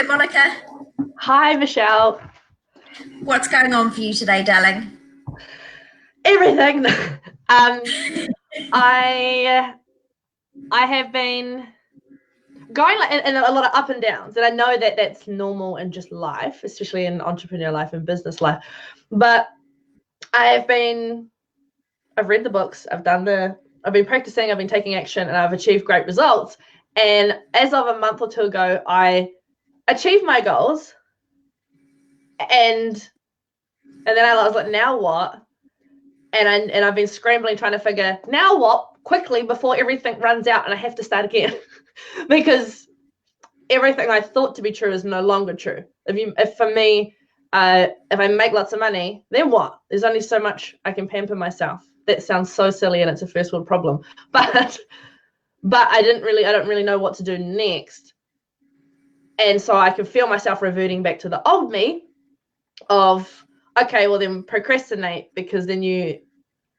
Hi, Monica. Hi, Michelle. What's going on for you today, darling? Everything. um, I I have been going like in a lot of up and downs, and I know that that's normal in just life, especially in entrepreneur life and business life. But I've read the books, I've been practicing, I've been taking action, and I've achieved great results. And as of a month or two ago, I achieved my goals, and then I was like, now what? And I've been scrambling trying to figure now what quickly before everything runs out and I have to start again because everything I thought to be true is no longer true. If for me, if I make lots of money, then what? There's only so much I can pamper myself. That sounds so silly and it's a first world problem, but I don't really know what to do next, and so I can feel myself reverting back to the old me of okay, well then procrastinate because then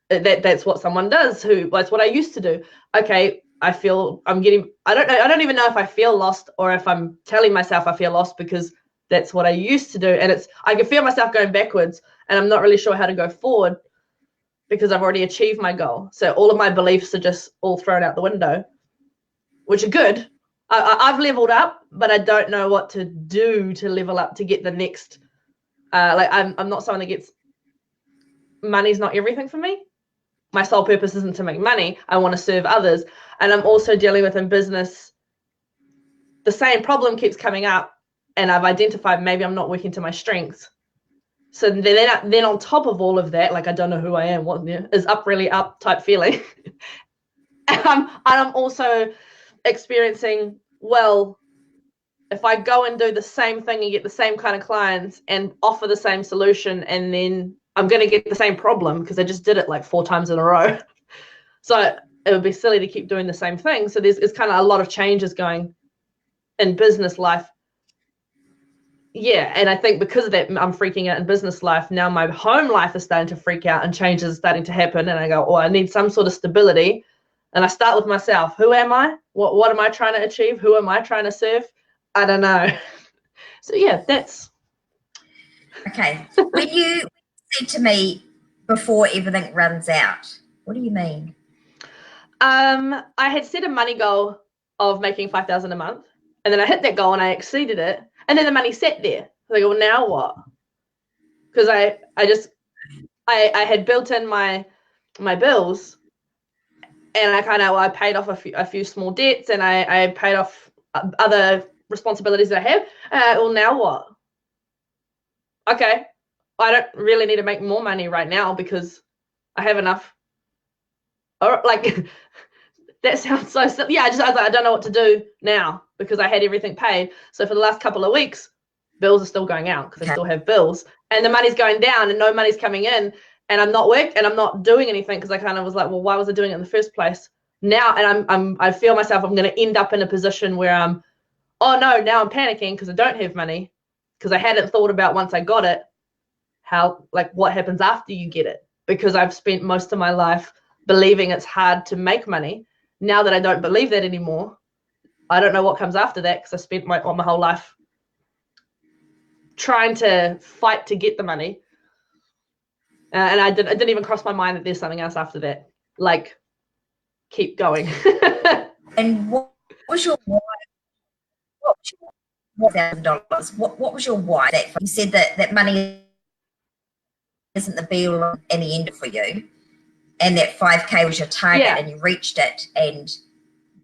that's what someone does. That's what I used to do. Okay, I don't even know if I feel lost or if I'm telling myself I feel lost because that's what I used to do, and I can feel myself going backwards and I'm not really sure how to go forward because I've already achieved my goal. So all of my beliefs are just all thrown out the window, which are good. I've leveled up, but I don't know what to do to level up to get the next. I'm not someone that gets money's not everything for me. My sole purpose isn't to make money. I want to serve others. And I'm also dealing with in business, the same problem keeps coming up and I've identified maybe I'm not working to my strengths. So then on top of all of that, like I don't know who I am, what is up really up type feeling. And I'm also experiencing, well, if I go and do the same thing and get the same kind of clients and offer the same solution, and then I'm going to get the same problem because I just did it like 4 times in a row. So it would be silly to keep doing the same thing. So it's kind of a lot of changes going in business life. Yeah, and I think because of that, I'm freaking out in business life. Now my home life is starting to freak out and changes are starting to happen. And I go, oh, I need some sort of stability. And I start with myself. Who am I? What am I trying to achieve? Who am I trying to serve? I don't know. So yeah, that's Okay. When you said to me before everything runs out, what do you mean? I had set a money goal of making 5,000 a month, and then I hit that goal and I exceeded it, and then the money sat there. I go, well, now what? Because I had built in my bills, and I paid off a few small debts, and I paid off other responsibilities that I have. Well, now what? Okay, I don't really need to make more money right now because I have enough. Or like that sounds so silly. Yeah, I was like, I don't know what to do now because I had everything paid. So for the last couple of weeks, bills are still going out because I still have bills, and the money's going down and no money's coming in, and I'm not doing anything because I kind of was like, well, why was I doing it in the first place? Now, and I feel myself, I'm going to end up in a position where oh no, now I'm panicking because I don't have money because I hadn't thought about once I got it, how, like, what happens after you get it, because I've spent most of my life believing it's hard to make money. Now that I don't believe that anymore, I don't know what comes after that because I spent my whole life trying to fight to get the money, and it didn't even cross my mind that there's something else after that. Like, keep going. And what was your why? What was your $1,000? What was your why? That you said that money isn't the be all and the end for you, and that 5K was your target, Yeah. and you reached it, and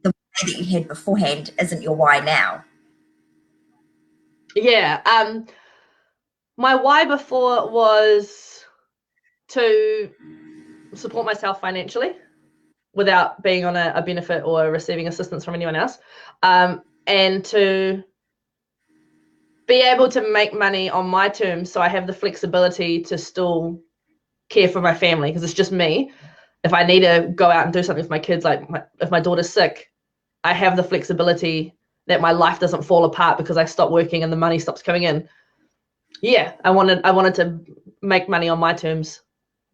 the way that you had beforehand isn't your why now. Yeah. My why before was to support myself financially without being on a benefit or receiving assistance from anyone else, and to be able to make money on my terms so I have the flexibility to still care for my family because it's just me. If I need to go out and do something with my kids, like if my daughter's sick, I have the flexibility that my life doesn't fall apart because I stop working and the money stops coming in. Yeah, I wanted to make money on my terms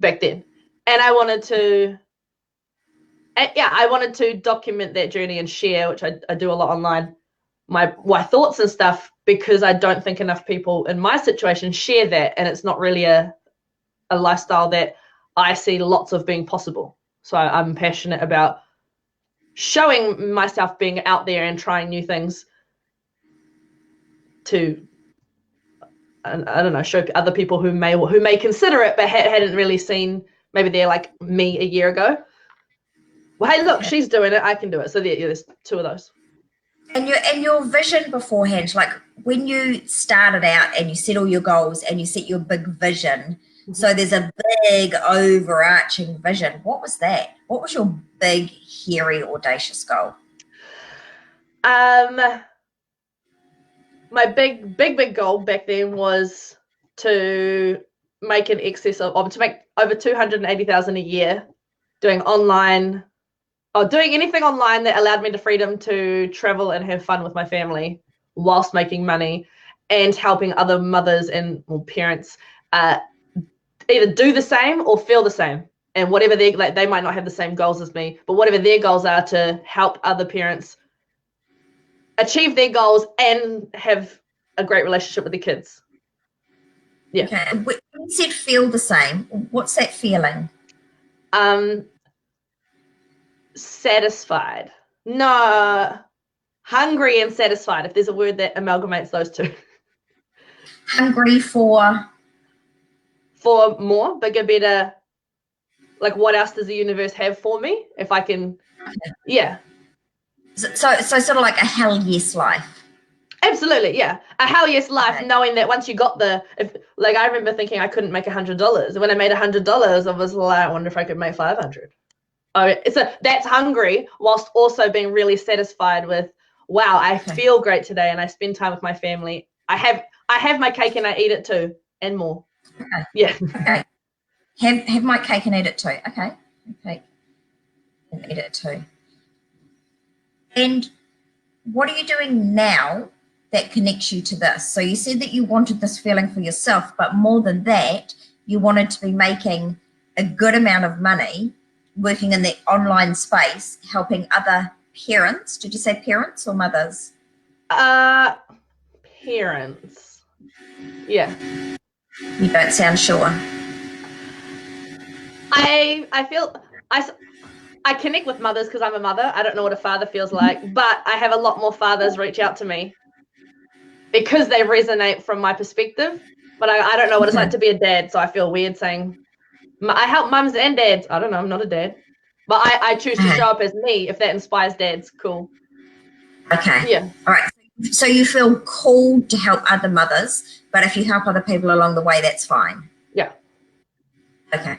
back then, and I wanted to document that journey and share, which I do a lot online, my thoughts and stuff because I don't think enough people in my situation share that, and it's not really a lifestyle that I see lots of being possible. So I'm passionate about showing myself being out there and trying new things to, I don't know, show other people who may consider it but hadn't really seen, maybe they're like me a year ago. Well, hey, look, she's doing it, I can do it. So there's two of those. And your vision beforehand, like when you started out and you set all your goals and you set your big vision, so there's a big overarching vision. What was that? What was your big, hairy, audacious goal? My big goal back then was to make an excess of to make over 280,000 a year doing online, or doing anything online that allowed me the freedom to travel and have fun with my family whilst making money, and helping other mothers and parents either do the same or feel the same. And whatever they might not have the same goals as me, but whatever their goals are, to help other parents achieve their goals and have a great relationship with their kids. Yeah. Okay. When you said feel the same, what's that feeling? Satisfied. No, hungry and satisfied, if there's a word that amalgamates those two. Hungry for more, bigger, better. Like, what else does the universe have for me? If I can, yeah. So sort of like a hell yes life. Absolutely, yeah. A hell yes life, Okay. knowing that once you got I remember thinking I couldn't make $100. And when I made $100, I was like, I wonder if I could make 500. So that's hungry, whilst also being really satisfied with, wow, I feel great today and I spend time with my family. I have my cake and I eat it too, and more. Okay. Yeah. Okay. Have my cake and eat it too. Okay. Okay. And eat it too. And what are you doing now that connects you to this? So you said that you wanted this feeling for yourself, but more than that, you wanted to be making a good amount of money working in the online space, helping other parents. Did you say parents or mothers? Parents. Yeah. You don't sound sure. I feel I connect with mothers because I'm a mother. I don't know what a father feels like, but I have a lot more fathers reach out to me because they resonate from my perspective. But I don't know what it's like to be a dad, so I feel weird saying I help mums and dads. I don't know, I'm not a dad. But I choose to show up as me. If that inspires dads, cool. Okay. Yeah. All right. So you feel called to help other mothers, but if you help other people along the way, that's fine. Yeah. Okay.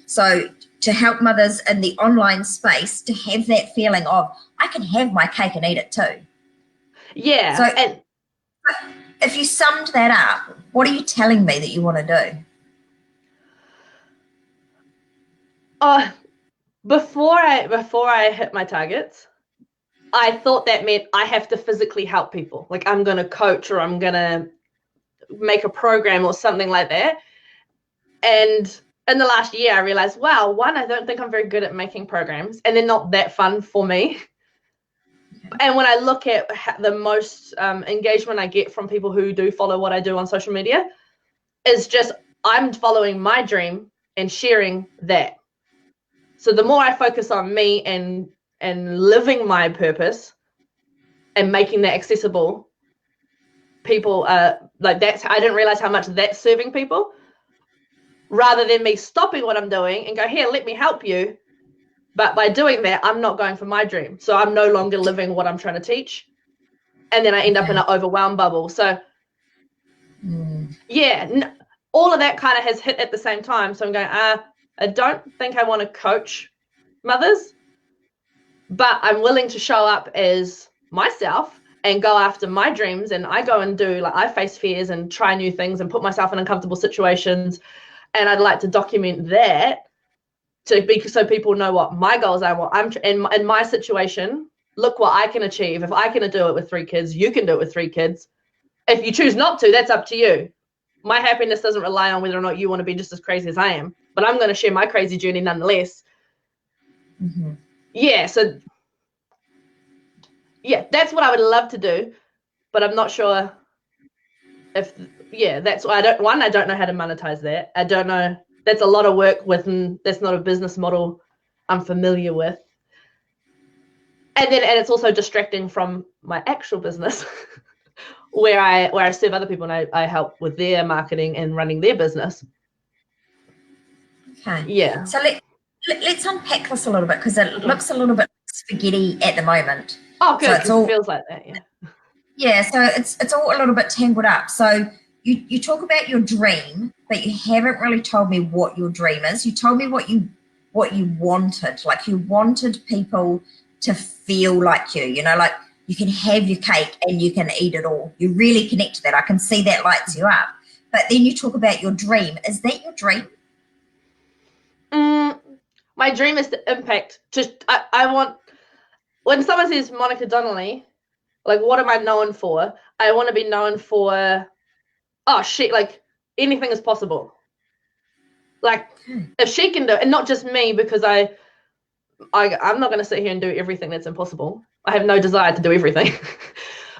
So to help mothers in the online space to have that feeling of, I can have my cake and eat it too. Yeah. So if you summed that up, what are you telling me that you want to do? Before I hit my targets, I thought that meant I have to physically help people. Like, I'm going to coach or I'm going to make a program or something like that. And in the last year, I realized, wow, one, I don't think I'm very good at making programs, and they're not that fun for me. And when I look at the most engagement I get from people who do follow what I do on social media, is just I'm following my dream and sharing that. So the more I focus on me and living my purpose and making that accessible, people like that's, I didn't realize how much that's serving people, rather than me stopping what I'm doing and go, here, let me help you. But by doing that, I'm not going for my dream. So I'm no longer living what I'm trying to teach. And then I end up in an overwhelmed bubble. So yeah, all of that kind of has hit at the same time. So I'm going, I don't think I want to coach mothers, but I'm willing to show up as myself and go after my dreams. And I go and do, like, I face fears and try new things and put myself in uncomfortable situations. And I'd like to document that so people know what my goals are, what I'm in my situation. Look what I can achieve. If I can do it with 3 kids, you can do it with 3 kids. If you choose not to, that's up to you. My happiness doesn't rely on whether or not you want to be just as crazy as I am, but I'm going to share my crazy journey nonetheless. Yeah, so yeah, that's what I would love to do, but I'm not sure that's why I don't know how to monetize that. I don't know. That's a lot of work that's not a business model I'm familiar with. And it's also distracting from my actual business where I serve other people and I help with their marketing and running their business. Okay. Yeah. So let's unpack this a little bit, because it looks a little bit spaghetti at the moment. Oh, good. So It feels like that. Yeah. Yeah, so it's all a little bit tangled up. So you talk about your dream, but you haven't really told me what your dream is. You told me what you wanted. Like, you wanted people to feel like you know, like you can have your cake and you can eat it all. You really connect to that. I can see that lights you up. But then you talk about your dream. Is that your dream? My dream is to impact. I want, when someone says Monica Donnelly, like, what am I known for? I want to be known for, oh shit, like anything is possible. Like, if she can do it, and not just me, because I'm not going to sit here and do everything that's impossible. I have no desire to do everything.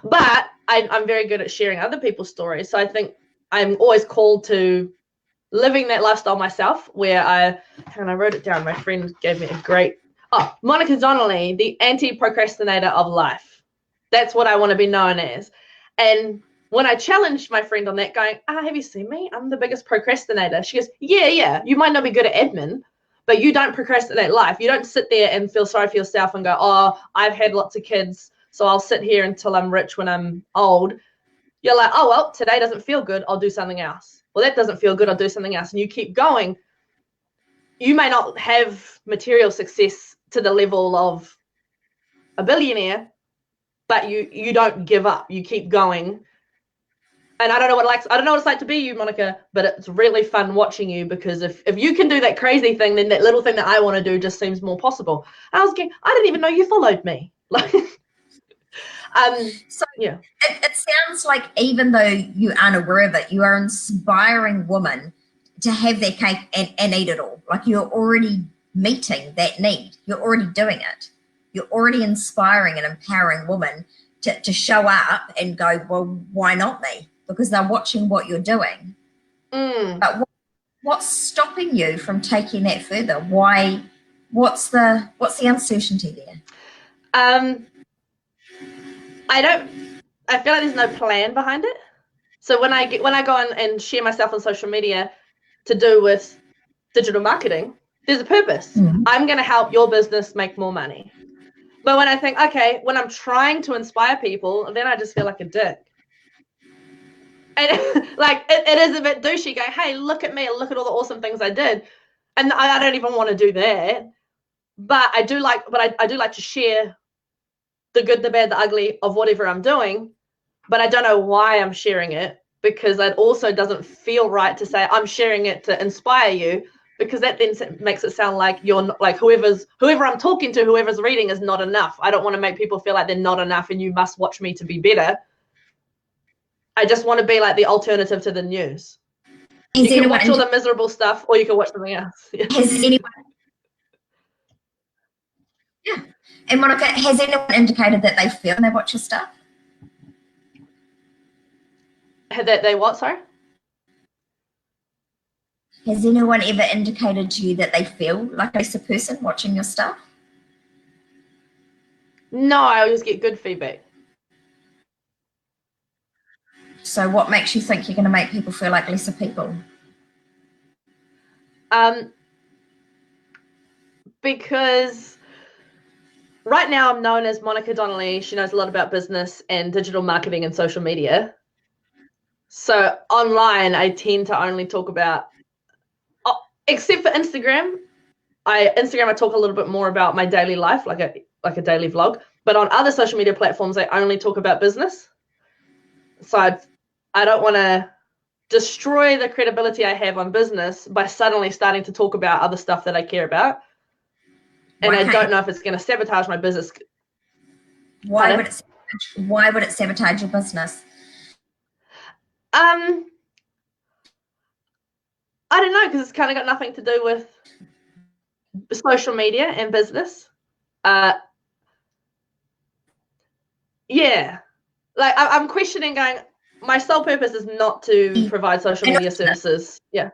But I'm very good at sharing other people's stories. So I think I'm always called to living that lifestyle myself, where I wrote it down. My friend gave me a great, Monica Donnelly, the anti-procrastinator of life. That's what I want to be known as. And when I challenged my friend on that, going, have you seen me? I'm the biggest procrastinator. She goes, yeah, you might not be good at admin, but you don't procrastinate life. You don't sit there and feel sorry for yourself and go, oh, I've had lots of kids, so I'll sit here until I'm rich when I'm old. You're like, oh, well, today doesn't feel good, I'll do something else. Well, that doesn't feel good, I'll do something else. And you keep going. You may not have material success to the level of a billionaire, but you don't give up. You keep going. And I don't know what it's like to be you, Monica, but it's really fun watching you, because if you can do that crazy thing, then that little thing that I want to do just seems more possible. And I didn't even know you followed me. Like, so yeah, it sounds like, even though you aren't aware of it, you are inspiring women to have their cake and eat it all. Like, you're already meeting that need. You're already doing it. You're already inspiring and empowering women to show up and go, well, why not me? Because they're watching what you're doing. But what's stopping you from taking that further? Why? What's the uncertainty there? I feel like there's no plan behind it. So when I go on and share myself on social media to do with digital marketing, there's a purpose. I'm going to help your business make more money. But when I think, okay, when I'm trying to inspire people, then I just feel like a dick. And like, it is a bit douchey going, hey, look at me, look at all the awesome things I did. And I don't even want to do that. But I do like to share the good, the bad, the ugly of whatever I'm doing. But I don't know why I'm sharing it, because it also doesn't feel right to say I'm sharing it to inspire you, because that then makes it sound like you're not, like whoever I'm talking to, whoever's reading is not enough. I don't want to make people feel like they're not enough and you must watch me to be better. I just want to be like the alternative to the news. You can watch all the miserable stuff, or you can watch something else. Has anyone? Yeah. And Monica, has anyone indicated that they feel when they watch your stuff? That they what, sorry? Has anyone ever indicated to you that they feel like a nicer person watching your stuff? No, I always get good feedback. So what makes you think you're going to make people feel like lesser people? Because right now I'm known as Monica Donnelly. She knows a lot about business and digital marketing and social media. So online, I tend to only talk about, except for Instagram. I talk a little bit more about my daily life, like a daily vlog. But on other social media platforms, I only talk about business. So I don't want to destroy the credibility I have on business by suddenly starting to talk about other stuff that I care about. And I don't know if it's going to sabotage my business. Why would it sabotage your business? I don't know, because it's kind of got nothing to do with social media and business. Yeah, like I'm questioning, going, my sole purpose is not to provide social media services. Yeah.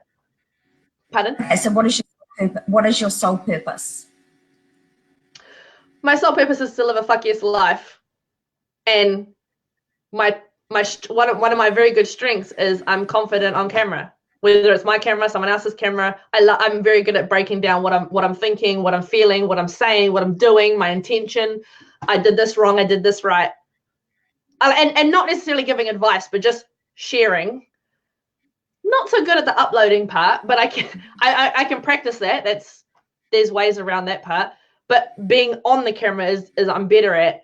Pardon? Okay, so what is your sole purpose? My sole purpose is to live a fuck yes life, and one of my very good strengths is I'm confident on camera. Whether it's my camera, someone else's camera, I'm very good at breaking down what I'm thinking, what I'm feeling, what I'm saying, what I'm doing, my intention. I did this wrong. I did this right. And not necessarily giving advice, but just sharing. Not so good at the uploading part, but I can practice that. There's ways around that part. But being on the camera is I'm better at.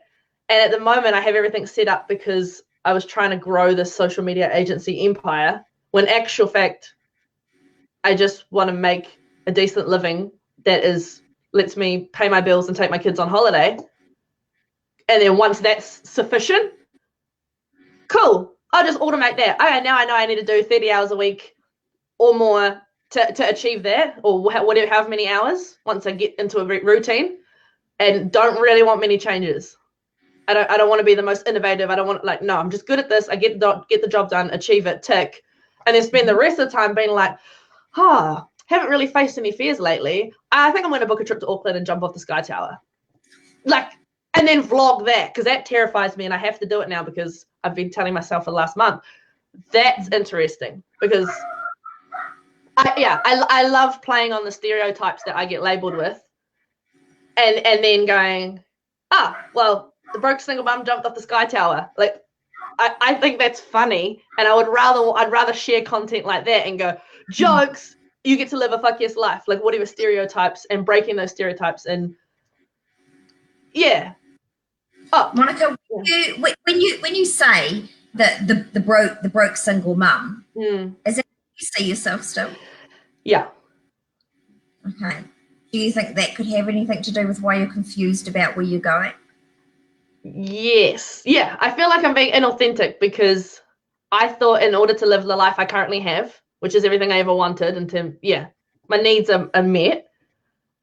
And at the moment, I have everything set up because I was trying to grow this social media agency empire. When actual fact, I just want to make a decent living that lets me pay my bills and take my kids on holiday. And then once that's sufficient, cool. I'll just automate that. Okay, now I know I need to do 30 hours a week or more to achieve that, or whatever, however many hours once I get into a routine, and don't really want many changes. I don't want to be the most innovative. I don't want no, I'm just good at this. I get the job done, achieve it, tick. And then spend the rest of the time being like, haven't really faced any fears lately. I think I'm going to book a trip to Auckland and jump off the Sky Tower. And then vlog that, because that terrifies me and I have to do it now because I've been telling myself for the last month. That's interesting because I love playing on the stereotypes that I get labeled with and then going, well, the broke single mum jumped off the Sky Tower. I think that's funny, and I'd rather share content like that and go, jokes, you get to live a fuck yes life, whatever stereotypes, and breaking those stereotypes. And yeah. Monica, when you say that the broke single mum, is that you see yourself still? Yeah. Okay. Do you think that could have anything to do with why you're confused about where you're going? Yes. Yeah. I feel like I'm being inauthentic because I thought in order to live the life I currently have, which is everything I ever wanted, and my needs are met,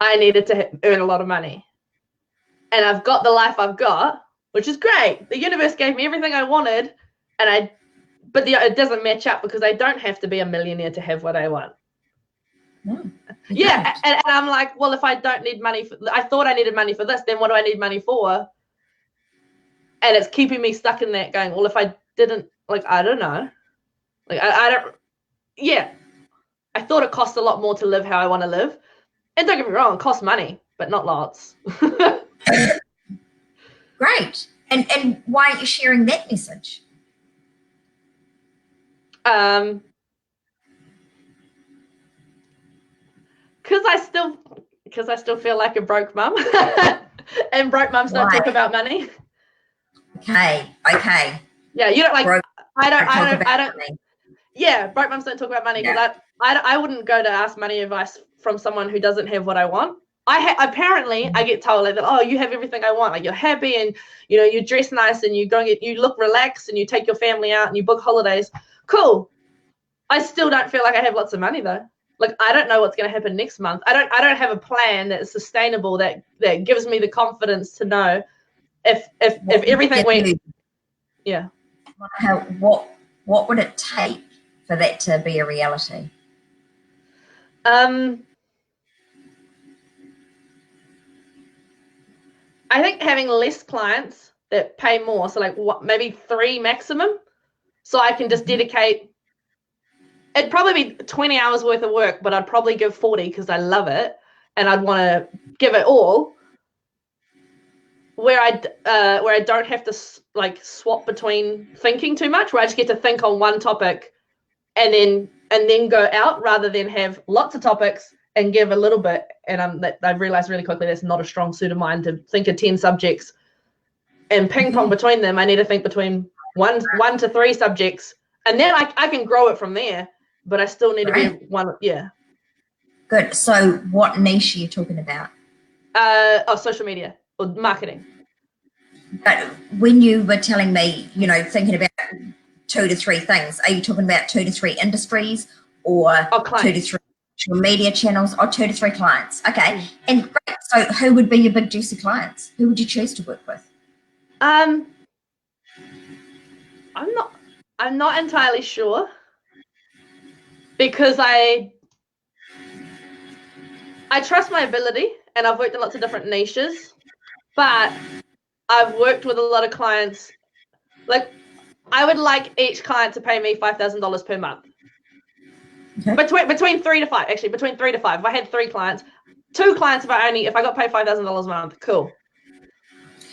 I needed to earn a lot of money. And I've got the life I've got, which is great. The universe gave me everything I wanted, but it doesn't match up because I don't have to be a millionaire to have what I want. No, yeah. And I'm like, well, if I don't need money, I thought I needed money for this, then what do I need money for? And it's keeping me stuck in that going, well, if I didn't, I don't know. I don't, yeah. I thought it cost a lot more to live how I want to live. And don't get me wrong, it costs money, but not lots. Great. And why aren't you sharing that message? Because I still feel like a broke mum. And broke mums don't talk about money. Okay. Yeah, you don't broke I don't yeah, broke mums don't talk about money because I wouldn't go to ask money advice from someone who doesn't have what I want. Apparently I get told that, oh, you have everything I want, you're happy and you dress nice and you look relaxed and you take your family out and you book holidays. Cool. I still don't feel like I have lots of money though. I don't know what's going to happen next month. I don't have a plan that's sustainable that gives me the confidence to know if everything went. Yeah. What would it take for that to be a reality? I think having less clients that pay more, so maybe 3 maximum, so I can just dedicate. It'd probably be 20 hours worth of work, but I'd probably give 40 because I love it and I'd want to give it all. Where I don't have to swap between thinking too much, where I just get to think on one topic and then go out rather than have lots of topics and give a little bit. And I realized really quickly that's not a strong suit of mine to think of 10 subjects and ping pong between them. I need to think between one to 3 subjects, and then I can grow it from there. But I still need to be one. Yeah. Good. So what niche are you talking about? Social media or marketing. But when you were telling me, thinking about 2 to 3 things, are you talking about 2 to 3 industries or 2 to 3 social media channels or 2 to 3 clients? Okay. And great. So who would be your big juicy clients? Who would you choose to work with? I'm not. I'm not entirely sure because I trust my ability and I've worked in lots of different niches, but I've worked with a lot of clients. Like, I would like each client to pay me $5,000 per month. Okay. Between 3 to 5, actually, between 3 to 5. If I had 3 clients, 2 clients, if I got paid $5,000 a month, cool.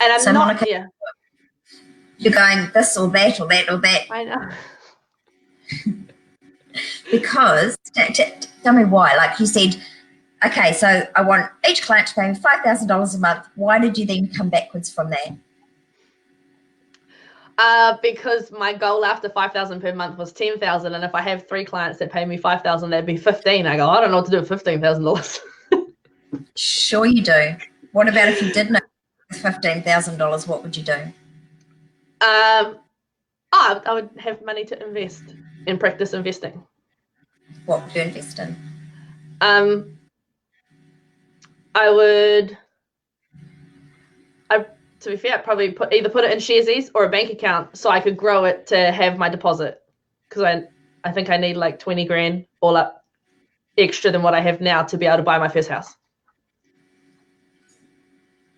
And I'm So, not, Monica, yeah. you're going this or that or that or that. I know. Because, tell me why. Like you said, okay, so I want each client to pay me $5,000 a month. Why did you then come backwards from that? Because my goal after 5,000 per month was 10,000, and if I have 3 clients that pay me 5,000, that'd be 15. I go, I don't know what to do with $15,000. Sure you do. What about if you did know $15,000? What would you do? I would have money to invest and practice investing. What would you invest in? To be fair, I'd probably either put it in Sharesies or a bank account so I could grow it to have my deposit. Because I think I need like 20 grand all up extra than what I have now to be able to buy my first house.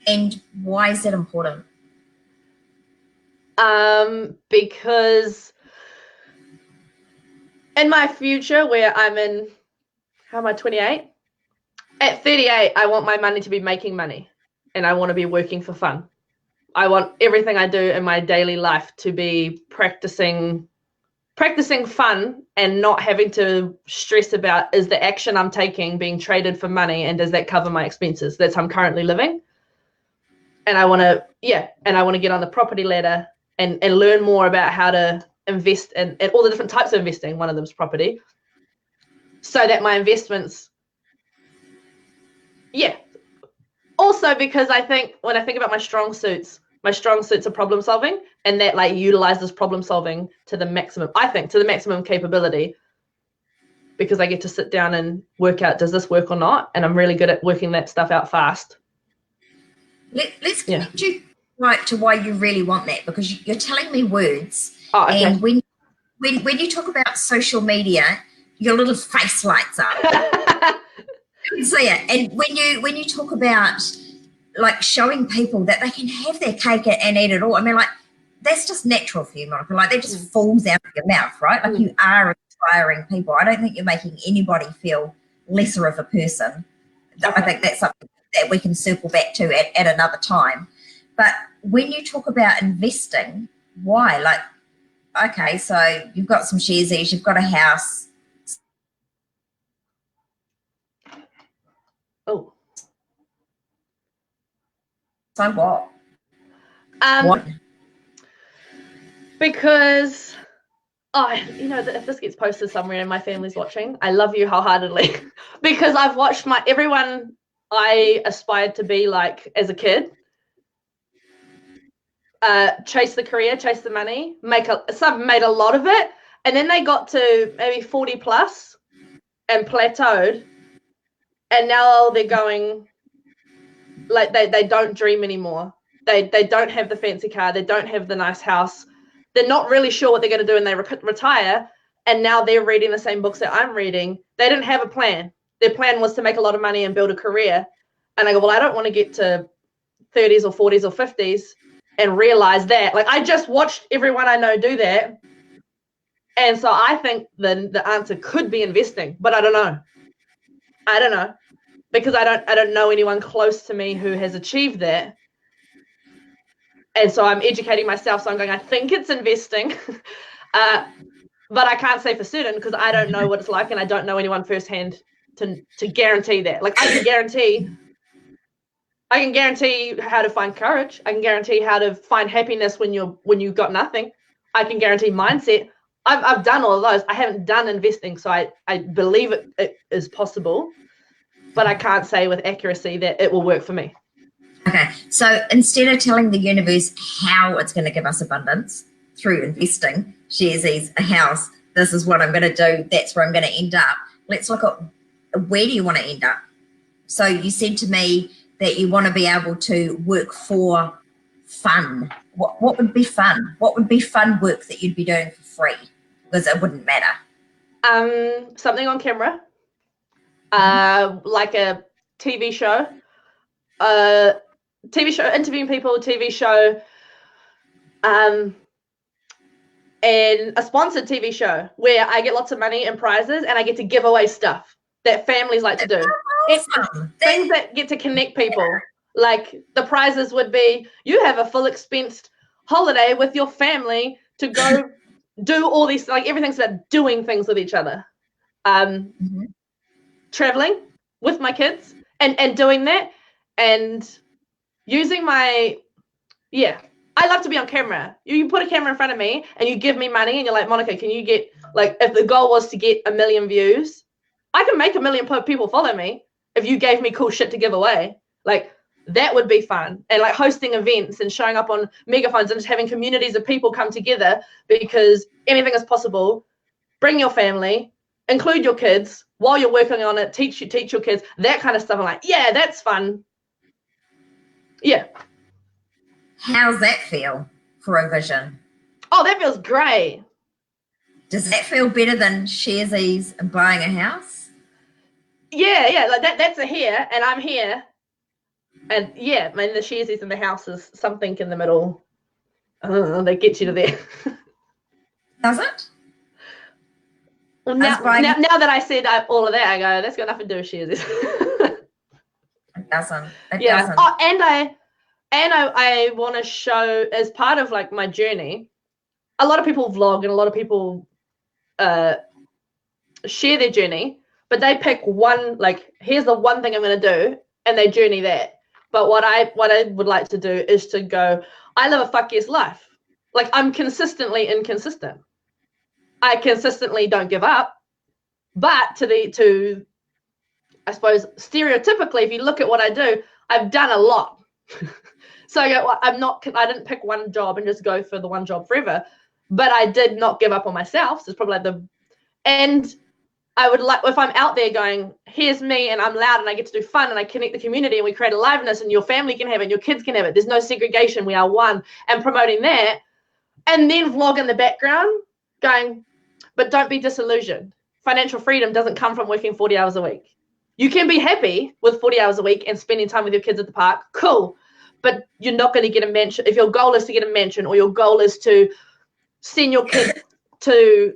And why is that important? Because in my future, where I'm in, how am I, 28? At 38, I want my money to be making money and I want to be working for fun. I want everything I do in my daily life to be practicing fun and not having to stress about, is the action I'm taking being traded for money and does that cover my expenses? That's how I'm currently living. And I want to get on the property ladder and learn more about how to invest in all the different types of investing. One of them is property. So that my investments, also because I think when I think about my strong suits are problem solving, and that like utilizes problem solving to the maximum, I think, to the maximum capability, because I get to sit down and work out, does this work or not? And I'm really good at working that stuff out fast. Let's connect you right to why you really want that, because you're telling me words. Oh, okay. And when you talk about social media, your little face lights up. So yeah, and when you talk about like showing people that they can have their cake and eat it all, I mean, like, that's just natural for you, Monica. Like, that just falls out of your mouth, right? Like, you are inspiring people. I don't think you're making anybody feel lesser of a person. Okay. I think that's something that we can circle back to at another time. But when you talk about investing, why? Like, okay, so you've got some Sharesies, you've got a house. Oh. So what? What? Because, if this gets posted somewhere and my family's watching, I love you wholeheartedly. Because I've watched everyone I aspired to be like as a kid, chase the career, chase the money, some made a lot of it, and then they got to maybe 40 plus and plateaued, and now they're going, like, they don't dream anymore. They don't have the fancy car. They don't have the nice house. They're not really sure what they're going to do when they retire. And now they're reading the same books that I'm reading. They didn't have a plan. Their plan was to make a lot of money and build a career. And I go, well, I don't want to get to 30s or 40s or 50s and realize that. Like, I just watched everyone I know do that. And so I think the answer could be investing, but I don't know. Because I don't know anyone close to me who has achieved that. And so I'm educating myself. So I'm going, I think it's investing, but I can't say for certain because I don't know what it's like, and I don't know anyone firsthand to guarantee that. Like, I can guarantee how to find courage. I can guarantee how to find happiness when you've got nothing. I can guarantee mindset. I've done all of those. I haven't done investing, so I believe it is possible, but I can't say with accuracy that it will work for me. Okay, so instead of telling the universe how it's going to give us abundance through investing, Sharesies, a house, this is what I'm going to do, that's where I'm going to end up, let's look at where do you want to end up? So you said to me that you want to be able to work for fun. what would be fun? What would be fun work that you'd be doing for free? Because it wouldn't matter. Something on camera, like a TV show, interviewing people, TV show, and a sponsored TV show where I get lots of money and prizes and I get to give away stuff that families like to do. Awesome. Things that get to connect people. Like the prizes would be, you have a full expensed holiday with your family to go do all these, like everything's about doing things with each other. Traveling with my kids and doing that and using my, I love to be on camera. You put a camera in front of me and you give me money and you're like, Monica, can you get, like, if the goal was to get 1 million views, I can make 1 million people follow me if you gave me cool shit to give away. Like, that would be fun. And like hosting events and showing up on megaphones and just having communities of people come together, because anything is possible. Bring your family, include your kids while you're working on it, teach your kids, that kind of stuff. I'm like, yeah, that's fun. Yeah. How's that feel for a vision? Oh, that feels great. Does that feel better than Sharesies and buying a house? Yeah, like that's a here and I'm here. And yeah, I mean, the Sharesies and the house is something in the middle. They get you to there. Does it? Well, now that I said all of that, I go, that's got nothing to do with Sharesies. It doesn't. It Yeah. doesn't. Oh, and I want to show, as part of like my journey, a lot of people vlog and a lot of people share their journey, but they pick one, like, here's the one thing I'm going to do, and they journey that. But what I would like to do is to go, I live a fuck yes life. Like, I'm consistently inconsistent. I consistently don't give up, but to I suppose stereotypically, if you look at what I do, I've done a lot. So I go, I didn't pick one job and just go for the one job forever, but I did not give up on myself. So it's probably like and I would like, if I'm out there going, here's me and I'm loud and I get to do fun and I connect the community and we create aliveness and your family can have it and your kids can have it. There's no segregation. We are one, and promoting that. And then vlog in the background going, but don't be disillusioned. Financial freedom doesn't come from working 40 hours a week. You can be happy with 40 hours a week and spending time with your kids at the park. Cool. But you're not going to get a mansion. If your goal is to get a mansion, or your goal is to send your kids to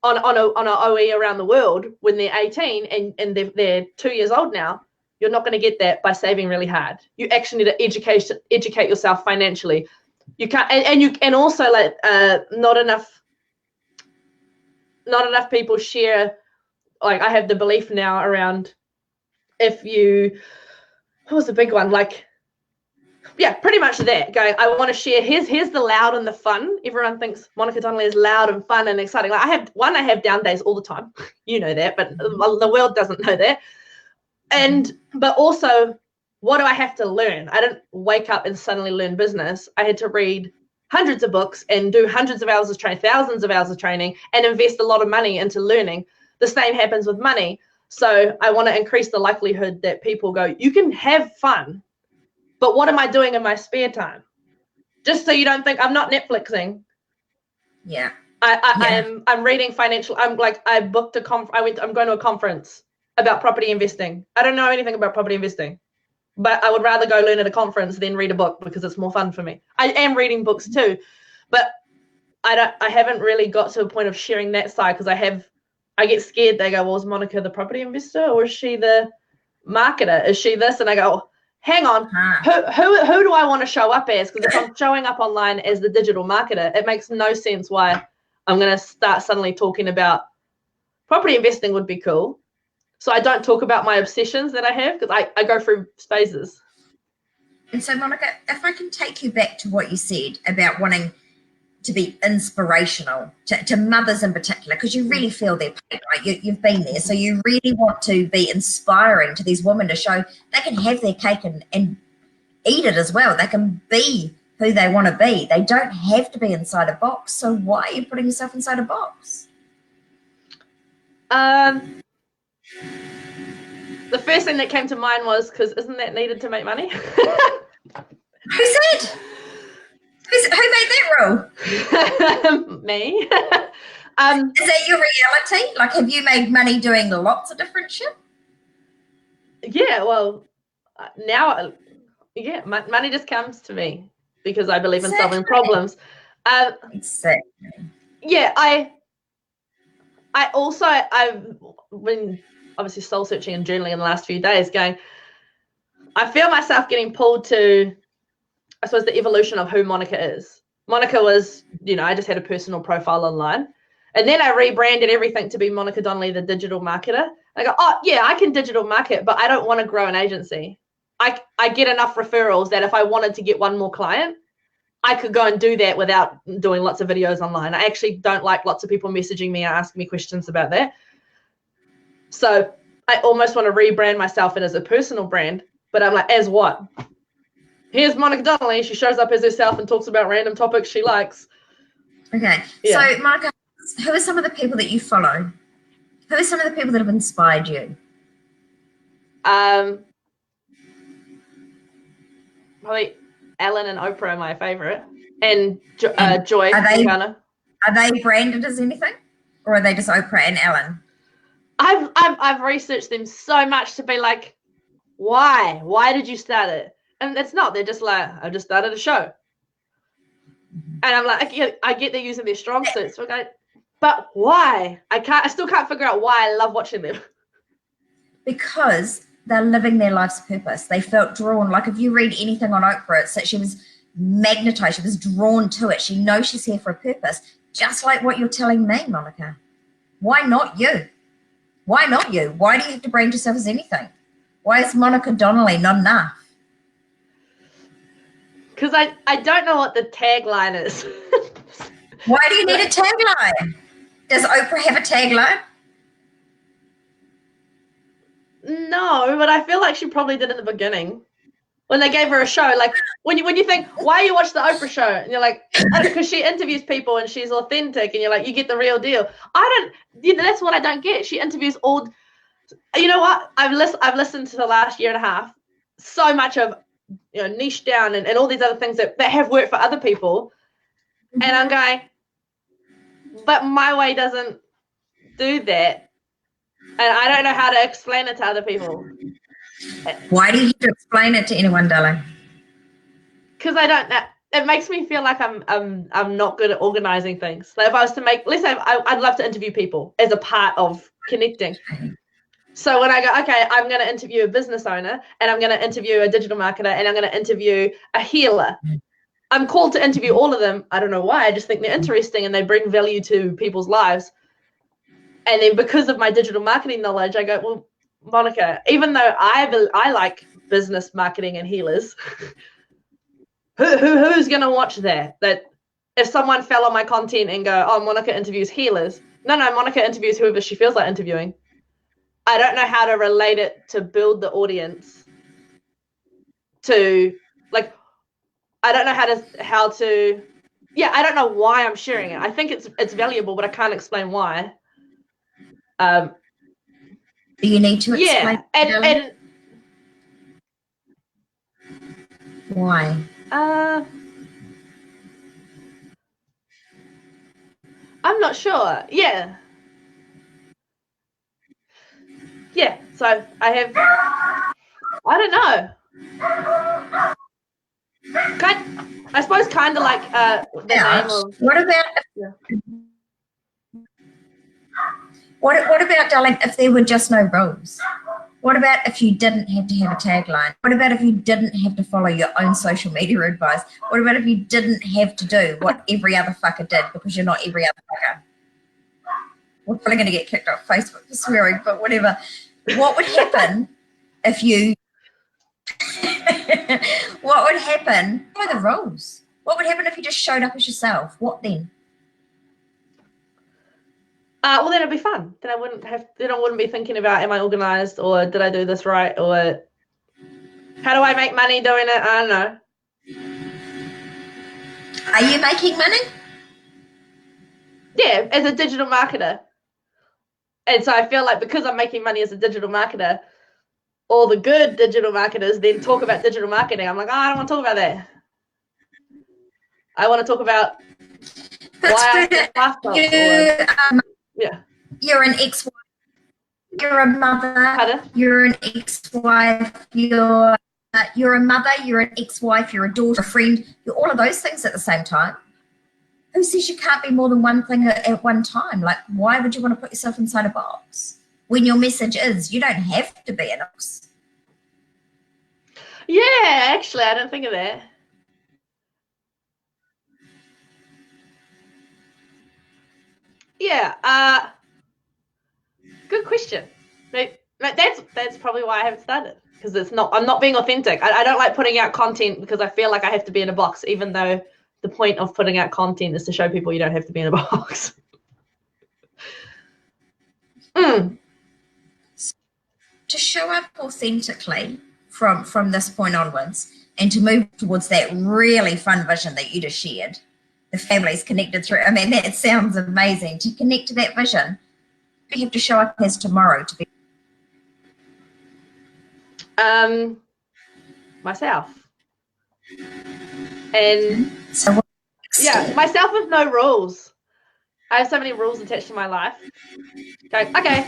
on an OE around the world when they're 18 and they're 2 years old now, you're not going to get that by saving really hard. You actually need to educate yourself financially. You can't, and also like not enough people share. Like, I have the belief now around, if you, what was the big one? Like, yeah, pretty much that. Going, I want to share, here's the loud and the fun. Everyone thinks Monica Donnelly is loud and fun and exciting. Like, I have down days all the time. You know that, but the world doesn't know that. But also, what do I have to learn? I didn't wake up and suddenly learn business. I had to read hundreds of books and do hundreds of hours of training, thousands of hours of training, and invest a lot of money into learning. The same happens with money. So I want to increase the likelihood that people go, you can have fun, but what am I doing in my spare time? Just so you don't think I'm not Netflixing. Yeah. I'm reading financial. I'm going to a conference about property investing. I don't know anything about property investing, but I would rather go learn at a conference than read a book because it's more fun for me. I am reading books too, but I haven't really got to a point of sharing that side, because I get scared. They go, well, is Monica the property investor or is she the marketer? Is she this? And I go, hang on, who do I want to show up as? Because if I'm showing up online as the digital marketer, it makes no sense why I'm going to start suddenly talking about property investing. Would be cool. So I don't talk about my obsessions that I have, because I go through phases. And so, Monica, if I can take you back to what you said about wanting to be inspirational to mothers in particular, because you really feel their pain, right? You've been there. So you really want to be inspiring to these women to show they can have their cake and eat it as well. They can be who they want to be. They don't have to be inside a box. So why are you putting yourself inside a box? The first thing that came to mind was, because isn't that needed to make money? Who said? Who made that rule? Me. Is that your reality? Like, have you made money doing lots of different shit? Yeah, well, now, yeah, money just comes to me because I believe in solving problems. Exactly. Yeah, I've been obviously soul searching and journaling in the last few days, I feel myself getting pulled to, I suppose, the evolution of who Monica is. Monica was, I just had a personal profile online. And then I rebranded everything to be Monica Donnelly, the digital marketer. I go, oh, yeah, I can digital market, but I don't want to grow an agency. I get enough referrals that if I wanted to get one more client, I could go and do that without doing lots of videos online. I actually don't like lots of people messaging me or asking me questions about that. So I almost want to rebrand myself as a personal brand, but I'm like, as what? Here's Monica Donnelly. She shows up as herself and talks about random topics she likes. Okay. Yeah. So, Monica, who are some of the people that you follow? Who are some of the people that have inspired you? Probably Ellen and Oprah are my favorite, and Joy. Are they branded as anything, or are they just Oprah and Ellen? I've researched them so much to be like, why? Why did you start it? And it's not. They're just like, I just started a show, and I'm like, I get they're using their strong suits. So but why? I still can't figure out why I love watching them. Because they're living their life's purpose. They felt drawn. Like if you read anything on Oprah, it's that she was magnetized. She was drawn to it. She knows she's here for a purpose. Just like what you're telling me, Monica. Why not you? Why not you? Why do you have to brand yourself as anything? Why is Monica Donnelly not enough? Because I don't know what the tagline is. Why do you need a tagline? Does Oprah have a tagline? No, but I feel like she probably did in the beginning when they gave her a show. Like when you think, why you watch the Oprah show? And you're like, because she interviews people and she's authentic, and you're like, you get the real deal. That's what I don't get. She interviews all. You know what? I've listened to the last year and a half so much of niche down and all these other things that have worked for other people, and I'm going, but my way doesn't do that. And I don't know how to explain it to other people. Why do you have to explain it to anyone, darling? Because I don't know. It makes me feel like I'm not good at organizing things. Like if I was to let's say I'd love to interview people as a part of connecting. So when I go, okay, I'm going to interview a business owner, and I'm going to interview a digital marketer, and I'm going to interview a healer. I'm called to interview all of them. I don't know why. I just think they're interesting and they bring value to people's lives. And then because of my digital marketing knowledge, I go, well, Monica, even though I like business marketing and healers, who's going to watch that? That if someone fell on my content and go, oh, Monica interviews healers. No, Monica interviews whoever she feels like interviewing. I don't know how to relate it to build the audience to like, I don't know how to, I don't know why I'm sharing it. I think it's valuable, but I can't explain why. Do you need to explain? Yeah, and why? I'm not sure. Yeah, so I don't know. I suppose kind of like the name of. What about, darling, if there were just no rules? What about if you didn't have to have a tagline? What about if you didn't have to follow your own social media advice? What about if you didn't have to do what every other fucker did, because you're not every other fucker? We're probably going to get kicked off Facebook for swearing, but whatever. What would happen if you... what would happen? What are the rules? What would happen if you just showed up as yourself? What then? Well, then it'd be fun. Then I wouldn't be thinking about, am I organized, or did I do this right, or how do I make money doing it? I don't know. Are you making money? Yeah, as a digital marketer. And so I feel like because I'm making money as a digital marketer, all the good digital marketers then talk about digital marketing. I'm like, I don't want to talk about that. I want to talk about That's why I good. think laptops yeah. You're an ex-wife. You're a mother. Pardon? You're an ex-wife. You're a mother. You're an ex-wife. You're a daughter, a friend. You're all of those things at the same time. Who says you can't be more than one thing at one time? Like, why would you want to put yourself inside a box when your message is you don't have to be in a box? Yeah, actually, I didn't think of that. Yeah, good question. That's probably why I haven't started, because I'm not being authentic. I don't like putting out content because I feel like I have to be in a box, even though the point of putting out content is to show people you don't have to be in a box. To show up authentically from this point onwards, and to move towards that really fun vision that you just shared, the family's connected through. I mean, that sounds amazing. To connect to that vision, you have to show up as tomorrow to be. Myself. And so yeah, myself with no rules. I have so many rules attached to my life. Going, okay,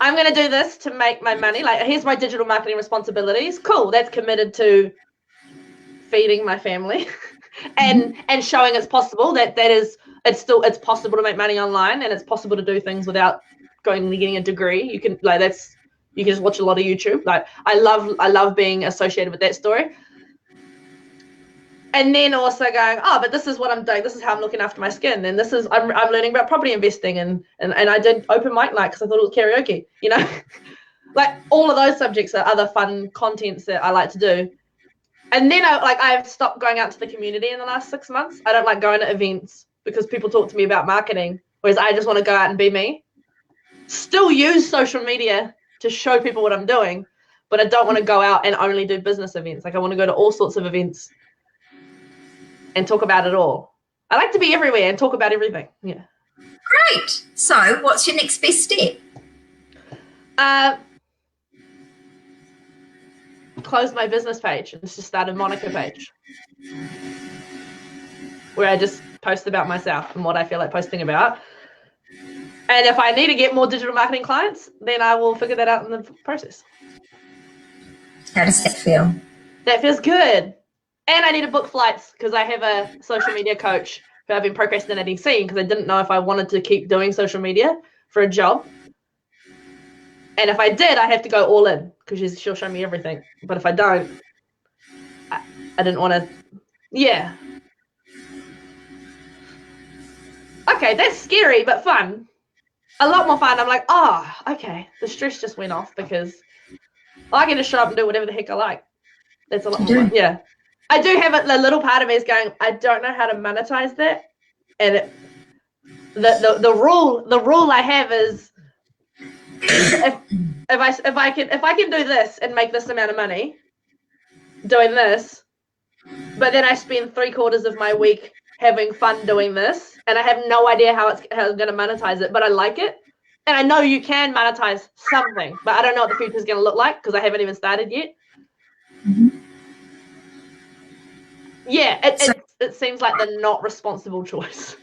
I'm going to do this to make my money. Like, here's my digital marketing responsibilities. Cool, that's committed to feeding my family and showing it's possible. It's possible to make money online, and it's possible to do things without going and getting a degree. You can just watch a lot of YouTube. Like, I love being associated with that story. And then also going, oh, but this is what I'm doing. This is how I'm looking after my skin. And this is, I'm learning about property investing. And I did open mic night because I thought it was karaoke, you know? Like, all of those subjects are other fun contents that I like to do. And then I've stopped going out to the community in the last 6 months. I don't like going to events because people talk to me about marketing, whereas I just want to go out and be me. Still use social media to show people what I'm doing, but I don't want to go out and only do business events. Like, I want to go to all sorts of events and talk about it all. I like to be everywhere and talk about everything. Yeah. Great. So what's your next best step? Close my business page and just start a Monica page where I just post about myself and what I feel like posting about. And if I need to get more digital marketing clients, then I will figure that out in the process. How does that feel? That feels good. And I need to book flights because I have a social media coach who I've been procrastinating seeing because I didn't know if I wanted to keep doing social media for a job. And if I did, I have to go all in because she'll show me everything. But if I don't, I didn't want to. Yeah. Okay, that's scary but fun. A lot more fun. I'm like, oh, okay. The stress just went off because I can just show up and do whatever the heck I like. That's a lot more fun. Yeah. I do have a little part of me is going, I don't know how to monetize that. And the rule I have is if I can do this and make this amount of money doing this, but then I spend 3/4 of my week having fun doing this, and I have no idea how I'm going to monetize it, but I like it. And I know you can monetize something, but I don't know what the future is going to look like because I haven't even started yet. Mm-hmm. Yeah, it seems like the not responsible choice.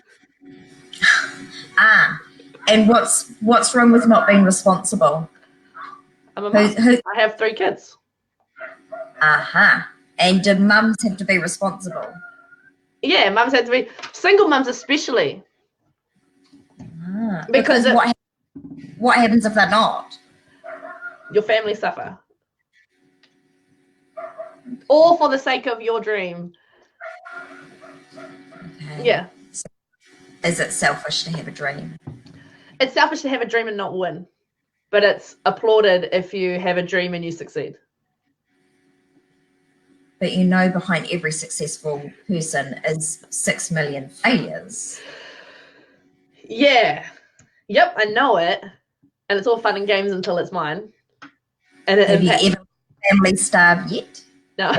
And what's wrong with not being responsible? I'm a mum. I have 3 kids. And do mums have to be responsible? Yeah, mums have to be, single mums especially. Because what happens if they're not? Your family suffer. All for the sake of your dream. Okay. Yeah. Is it selfish to have a dream? It's selfish to have a dream and not win, but it's applauded if you have a dream and you succeed. But you know, behind every successful person is 6 million failures. Yeah. Yep, I know it. And it's all fun and games until it's mine. And it have you ever family starved yet? No.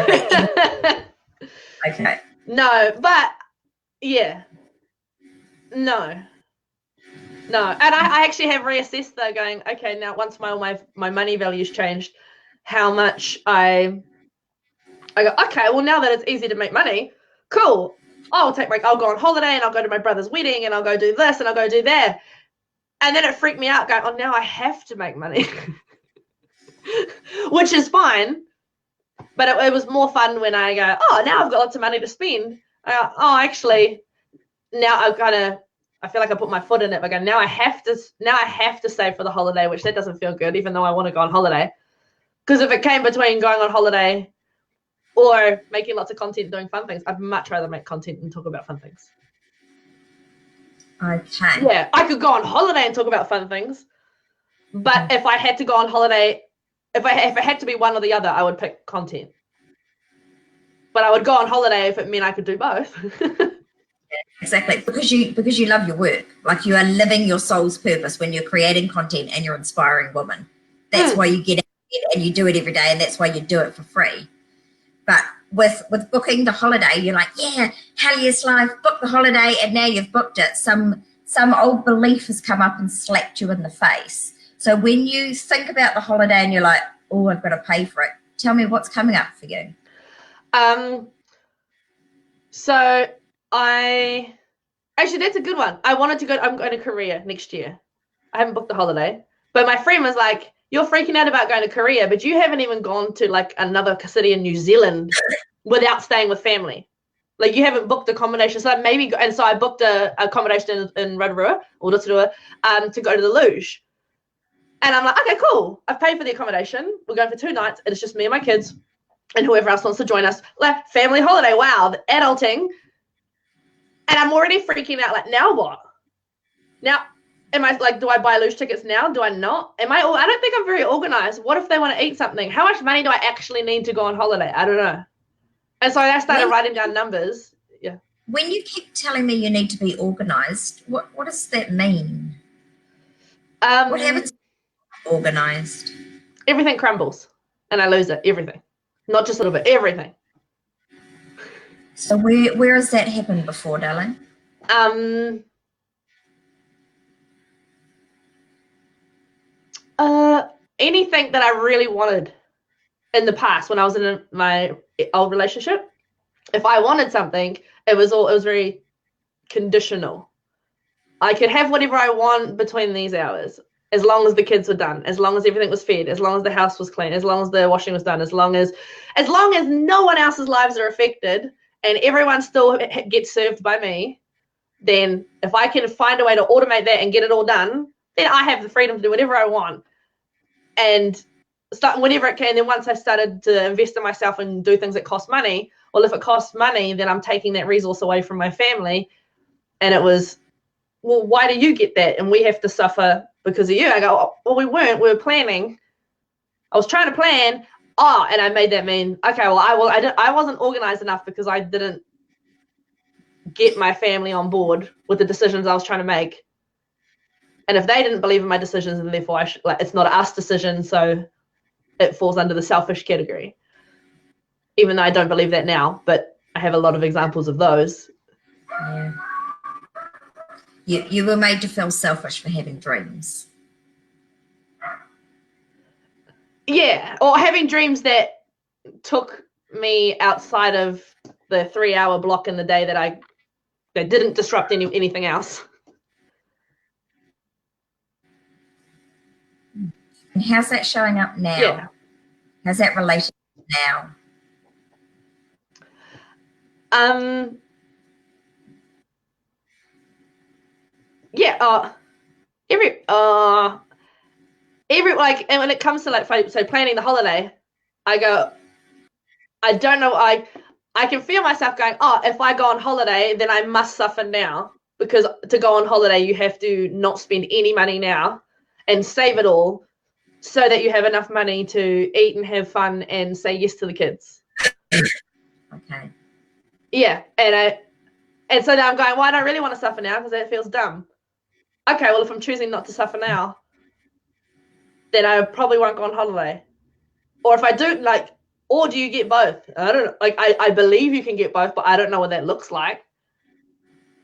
Okay. No, but yeah. No. And I actually have reassessed though, going, okay, now once my money value's changed, how much I go, okay, well now that it's easy to make money, cool. I'll go on holiday and I'll go to my brother's wedding and I'll go do this and I'll go do that. And then it freaked me out going, oh, now I have to make money, which is fine. But it was more fun when I go, oh, now I've got lots of money to spend. Oh, actually, now I feel like I put my foot in it. I go, now I have to save for the holiday, which that doesn't feel good, even though I want to go on holiday. Because if it came between going on holiday or making lots of content doing fun things, I'd much rather make content and talk about fun things. Okay. Yeah, I could go on holiday and talk about fun things, but if I had to go on holiday, if it had to be one or the other, I would pick content. But I would go on holiday if it meant I could do both. Exactly, because you love your work. Like, you are living your soul's purpose when you're creating content and you're inspiring women. That's why you get it and you do it every day, and that's why you do it for free. But with booking the holiday, you're like, yeah, hell yes, life, book the holiday, and now you've booked it. Some old belief has come up and slapped you in the face. So when you think about the holiday and you're like, oh, I've got to pay for it, tell me what's coming up for you. So actually, that's a good one. I'm going to Korea next year. I haven't booked the holiday, but my friend was like, you're freaking out about going to Korea, but you haven't even gone to like another city in New Zealand without staying with family. Like, you haven't booked accommodation. So I booked a accommodation in Rotorua or Rotorua to go to the luge. And I'm like, okay, cool. I've paid for the accommodation. We're going for 2 nights. And it's just me and my kids and whoever else wants to join us. Like, family holiday. Wow, adulting. And I'm already freaking out. Like, now what? Now, am I like, do I buy luge tickets now? Do I not? I don't think I'm very organized. What if they want to eat something? How much money do I actually need to go on holiday? I don't know. And so I started writing down numbers. Yeah. When you keep telling me you need to be organized, what does that mean? What happens when organized? Everything crumbles and I lose it. Everything. Not just a little bit. Everything. So where has that happened before, darling? Anything that I really wanted in the past when I was in my old relationship, if I wanted something, it was very conditional. I could have whatever I want between these hours, as long as the kids were done, as long as everything was fed, as long as the house was clean, as long as the washing was done, as long as no one else's lives are affected and everyone still gets served by me, then if I can find a way to automate that and get it all done, then I have the freedom to do whatever I want. And start whenever it can. Then once I started to invest in myself and do things that cost money, well, if it costs money, then I'm taking that resource away from my family. And it was, well, why do you get that? And we have to suffer because of you. I go, oh, well, we were planning. I was trying to plan. Oh, and I made that mean, okay, well, I wasn't organized enough because I didn't get my family on board with the decisions I was trying to make. And if they didn't believe in my decisions, and therefore it's not us decision, so it falls under the selfish category. Even though I don't believe that now, but I have a lot of examples of those. Yeah. You were made to feel selfish for having dreams. Yeah, or having dreams that took me outside of the 3-hour block in the day that didn't disrupt anything else. And how's that showing up now? Yeah. How's that relationship now? Like, and when it comes to like, so planning the holiday, I go, I don't know, I can feel myself going, oh, if I go on holiday, then I must suffer now, because to go on holiday, you have to not spend any money now and save it all so that you have enough money to eat and have fun and say yes to the kids. Okay. Yeah, and so now I'm going, well, I don't really want to suffer now because that feels dumb. Okay, well, if I'm choosing not to suffer now, then I probably won't go on holiday. Or if I do, like, or do you get both? I don't know. Like, I believe you can get both, but I don't know what that looks like.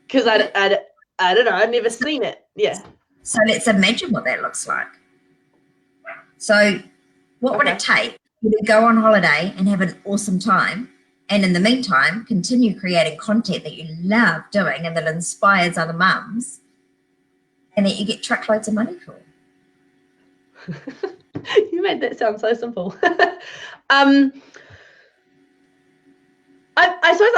Because I don't know. I've never seen it. Yeah. So let's imagine what that looks like. So what would it take you to go on holiday and have an awesome time And in the meantime, continue creating content that you love doing and that inspires other mums, and that you get truckloads of money for. You made that sound so simple. I suppose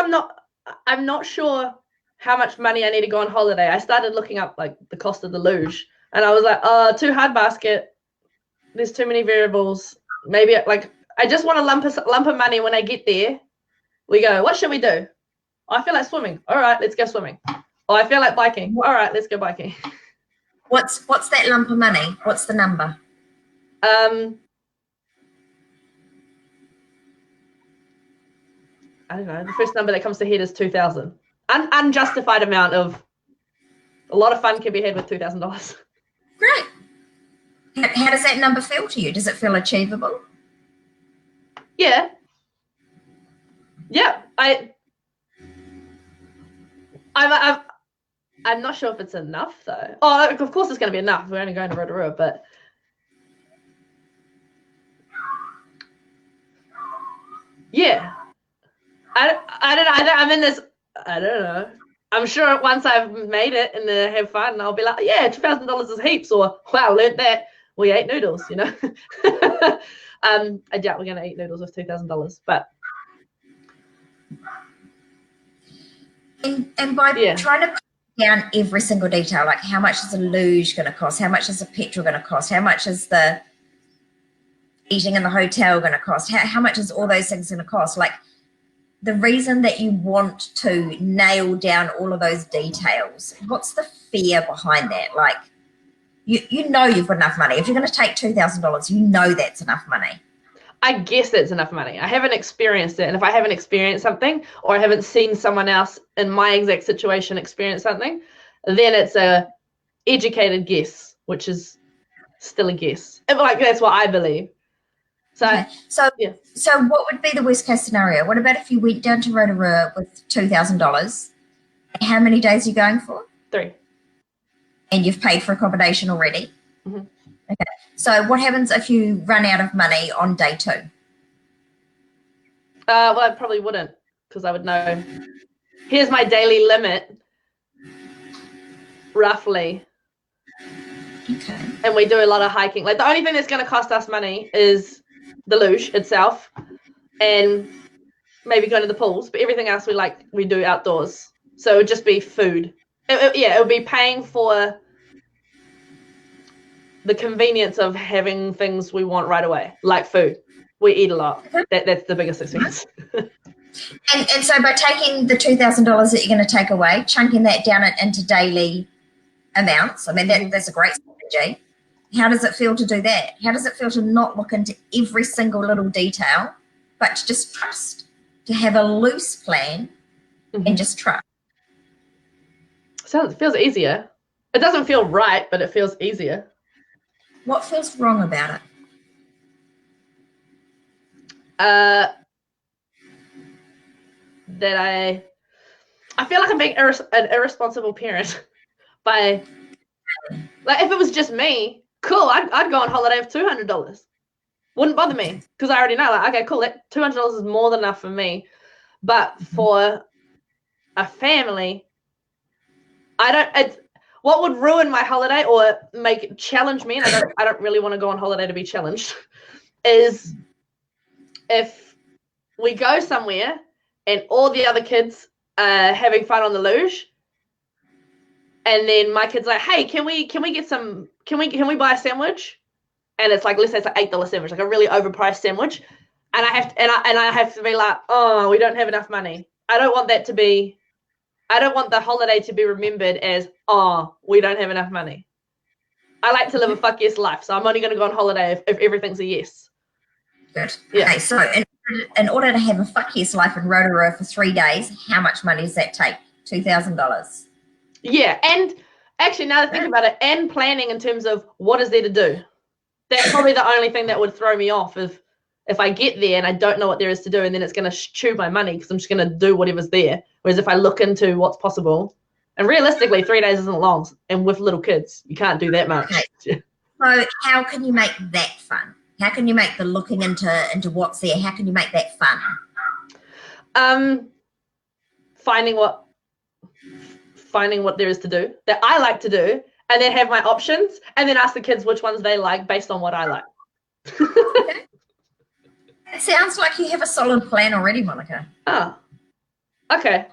I'm not sure how much money I need to go on holiday. I started looking up like the cost of the luge, and I was like, oh, too hard basket. There's too many variables. Maybe like I just want a lump of money when I get there. We go, what should we do? Oh, I feel like swimming. All right, let's go swimming. Oh, I feel like biking. All right, let's go biking. What's that lump of money? What's the number? I don't know. The first number that comes to head is 2,000. Unjustified amount of a lot of fun can be had with $2,000. Great. How does that number feel to you? Does it feel achievable? Yeah. Yeah. I'm not sure if it's enough though. Oh, of course it's going to be enough. We're only going to Rotorua, but yeah. I don't know. I'm in this. I don't know. I'm sure once I've made it and have fun, I'll be like, yeah, $2,000 is heaps, or wow, learned that. We ate noodles, you know. I doubt we're gonna eat noodles with $2,000, but and by trying to put down every single detail, like how much is a luge going to cost, how much is the petrol going to cost, how much is the eating in the hotel going to cost, how much is all those things going to cost, like the reason that you want to nail down all of those details, what's the fear behind that? Like you know you've got enough money. If you're going to take $2,000, you know that's enough money. I guess that's enough money. I haven't experienced it. And if I haven't experienced something, or I haven't seen someone else in my exact situation experience something, then it's a educated guess, which is still a guess. Like that's what I believe. So, okay. So what would be the worst case scenario? What about if you went down to Rotorua with $2,000? How many days are you going for? 3. And you've paid for accommodation already? Mm-hmm. Okay. So what happens if you run out of money on day 2? Well, I probably wouldn't, because I would know. Here's my daily limit, roughly. Okay. And we do a lot of hiking. Like the only thing that's going to cost us money is the luge itself, and maybe going to the pools. But everything else we do outdoors. So it would just be food. It would be paying for the convenience of having things we want right away, like food. We eat a lot. That's the biggest expense. And so by taking the $2,000 that you're going to take away, chunking that down into daily amounts, I mean, that's a great strategy. How does it feel to do that? How does it feel to not look into every single little detail, but to just trust, to have a loose plan and just trust? So it feels easier. It doesn't feel right, but it feels easier. What feels wrong about it? That I feel like I'm being an irresponsible parent by, like, if it was just me, cool, I'd go on holiday with $200. Wouldn't bother me, because I already know, like, okay, cool, that $200 is more than enough for me. But for a family, what would ruin my holiday or challenge me, and I don't really want to go on holiday to be challenged, is if we go somewhere and all the other kids are having fun on the luge, and then my kid's like, hey, can we buy a sandwich? And it's like, let's say it's like $8 sandwich, like a really overpriced sandwich. And I have to be like, oh, we don't have enough money. I don't want the holiday to be remembered as, oh, we don't have enough money. I like to live a fuck yes life, so I'm only going to go on holiday if everything's a yes. Good. Yeah. Okay, so in order to have a fuck yes life in Rotorua for 3 days, how much money does that take? $2,000. Yeah, and actually, now that I think about it, and planning in terms of what is there to do. That's probably the only thing that would throw me off if I get there and I don't know what there is to do, and then it's going to chew my money because I'm just going to do whatever's there. Whereas if I look into what's possible, and realistically, 3 days isn't long, and with little kids, you can't do that much. Okay. So how can you make that fun? How can you make the looking into what's there? How can you make that fun? Finding what there is to do that I like to do, and then have my options, and then ask the kids which ones they like based on what I like. Okay. It sounds like you have a solid plan already, Monica. Oh, okay.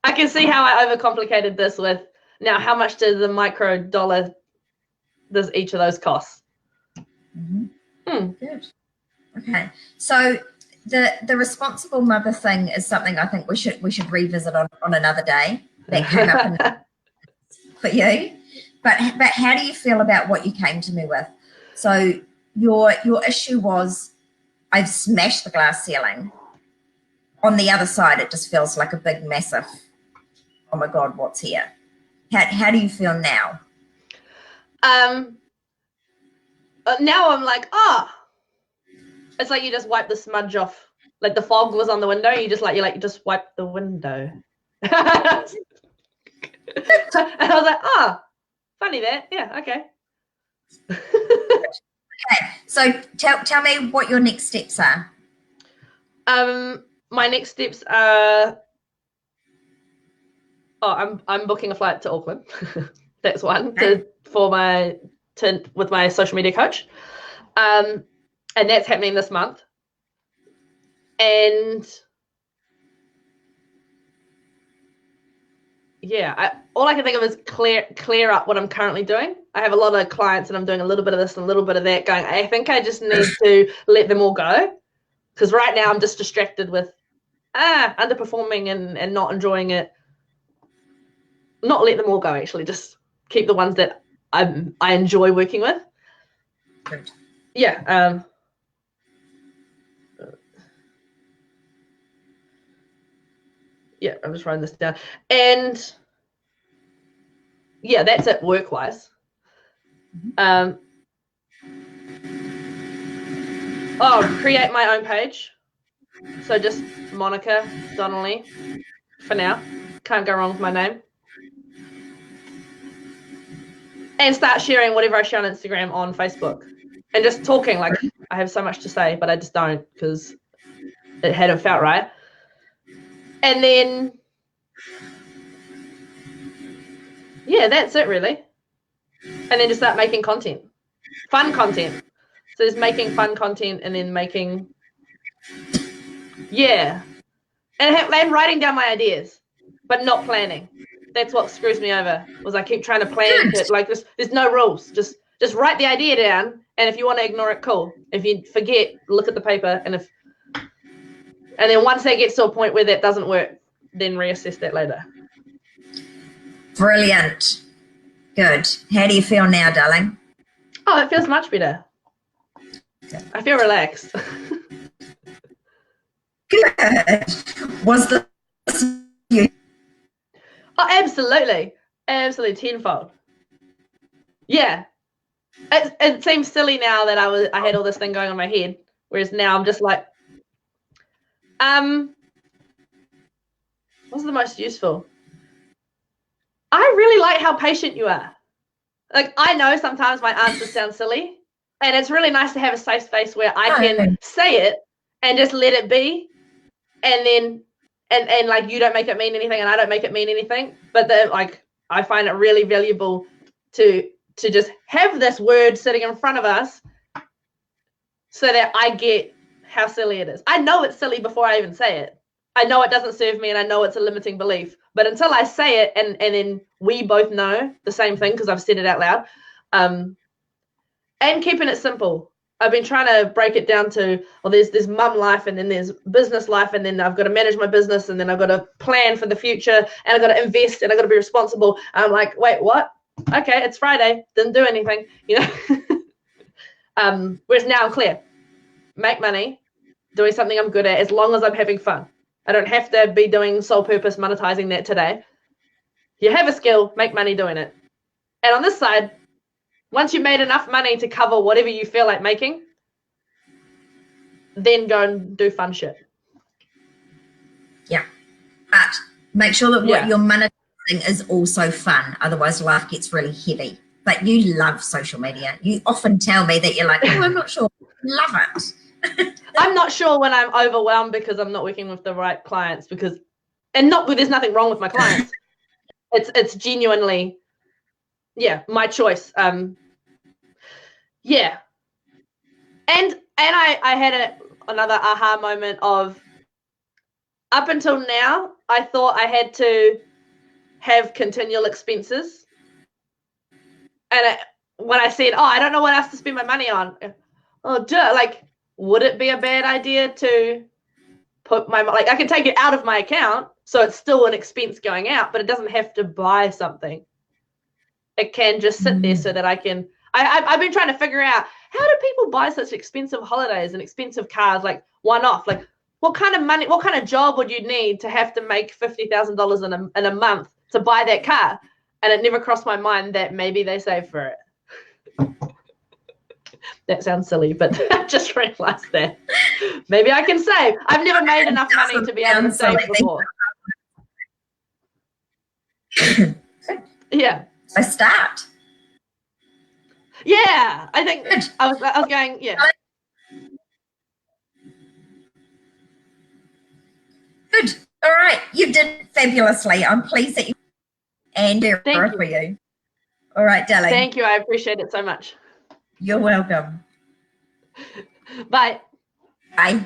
I can see how I overcomplicated this with now. How much does the micro dollar does each of those cost? Good. Okay. So the responsible mother thing is something I think we should revisit on another day. That came up for you. But how do you feel about what you came to me with? So your issue was, I've smashed the glass ceiling. On the other side, it just feels like a big, massive, oh my God, what's here? How do you feel now? Now I'm like, it's like you just wipe the smudge off. Like the fog was on the window, you just wipe the window. And I was like, funny that. Yeah, okay. Okay, so tell me what your next steps are. My next steps are, I'm booking a flight to Auckland. That's one. Okay. With my social media coach. And that's happening this month. And yeah, all I can think of is clear up what I'm currently doing. I have a lot of clients and I'm doing a little bit of this and a little bit of that going. I think I just need to let them all go, because right now I'm just distracted with underperforming and not enjoying it. Not let them all go, actually. Just keep the ones that I enjoy working with. Good. Yeah. Yeah, I'm just writing this down. And yeah, that's it work-wise. Create my own page. So just Monica Donnelly for now. Can't go wrong with my name. And start sharing whatever I share on Instagram, on Facebook. And just talking, like I have so much to say, but I just don't, because it hadn't felt right. And then, yeah, that's it really. And then just start making content, fun content. So just making fun content and then making, yeah. And writing down my ideas, but not planning. That's what screws me over, was I keep trying to plan it. Like there's no rules. Just write the idea down. And if you want to ignore it, cool. If you forget, look at the paper. And then once that gets to a point where that doesn't work, then reassess that later. Brilliant. Good. How do you feel now, darling? Oh, it feels much better. I feel relaxed. Good. Was this you? Oh, absolutely. Absolutely, tenfold. Yeah. It seems silly now that I had all this thing going on in my head, whereas now I'm just like, what's the most useful? I really like how patient you are. Like, I know sometimes my answers sound silly, and it's really nice to have a safe space where I can say it and just let it be, and then and like you don't make it mean anything and I don't make it mean anything. But like I find it really valuable to just have this word sitting in front of us so that I get how silly it is. I know it's silly before I even say it. I know it doesn't serve me and I know it's a limiting belief. But until I say it and then we both know the same thing because I've said it out loud, and keeping it simple. I've been trying to break it down to, well, there's mum life and then there's business life and then I've got to manage my business and then I've got to plan for the future and I've got to invest and I've got to be responsible. I'm like, wait, what? Okay, it's Friday. Didn't do anything, you know? Whereas now I'm clear. Make money, doing something I'm good at, as long as I'm having fun. I don't have to be doing sole purpose monetizing that today. You have a skill, make money doing it. And on this side, once you've made enough money to cover whatever you feel like making, then go and do fun shit. Yeah. But make sure that what you're monetizing is also fun. Otherwise, life gets really heavy. But you love social media. You often tell me that you're like, oh, I'm not sure. Love it. I'm not sure when I'm overwhelmed because I'm not working with the right clients there's nothing wrong with my clients. It's genuinely, my choice. Yeah. And I had another aha moment of, up until now, I thought I had to have continual expenses. And when I said, I don't know what else to spend my money on. Oh, duh. Like, would it be a bad idea to put I can take it out of my account, so it's still an expense going out, but it doesn't have to buy something. It can just sit there so that I've been trying to figure out, how do people buy such expensive holidays and expensive cars, like one-off? Like, what kind of money, what kind of job would you need to have to make $50,000 in a month to buy that car? And it never crossed my mind that maybe they save for it. That sounds silly, but I just realized that maybe I can save. I've never made enough money to be able to save before. Yeah. So start. Yeah, I think I was going, yeah. Good. All right. You did fabulously. I'm pleased that you and Thank for you. All right, darling. Thank you. I appreciate it so much. You're welcome. Bye. Bye.